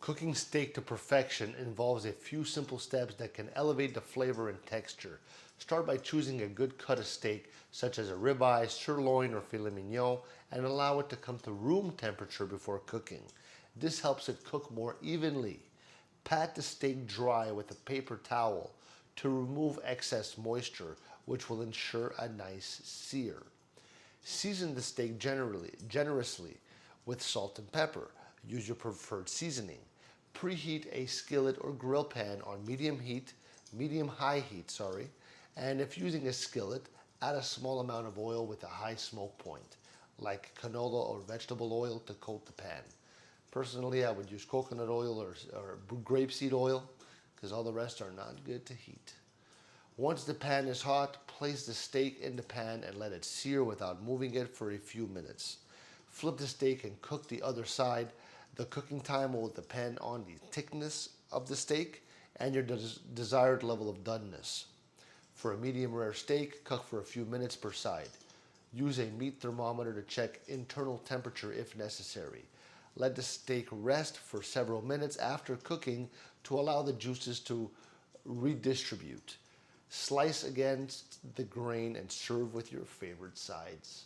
Cooking steak to perfection involves a few simple steps that can elevate the flavor and texture. Start by choosing a good cut of steak, such as a ribeye, sirloin, or filet mignon, and allow it to come to room temperature before cooking. This helps it cook more evenly. Pat the steak dry with a paper towel to remove excess moisture, which will ensure a nice sear. Season the steak generously with salt and pepper. Use your preferred seasoning. Preheat a skillet or grill pan on medium-high heat, and if using a skillet, add a small amount of oil with a high smoke point, like canola or vegetable oil to coat the pan. Personally, I would use coconut oil or grapeseed oil because all the rest are not good to heat. Once the pan is hot, place the steak in the pan and let it sear without moving it for a few minutes. Flip the steak and cook the other side. The cooking time will depend on the thickness of the steak and your desired level of doneness. For a medium rare steak, cook for a few minutes per side. Use a meat thermometer to check internal temperature if necessary. Let the steak rest for several minutes after cooking to allow the juices to redistribute. Slice against the grain and serve with your favorite sides.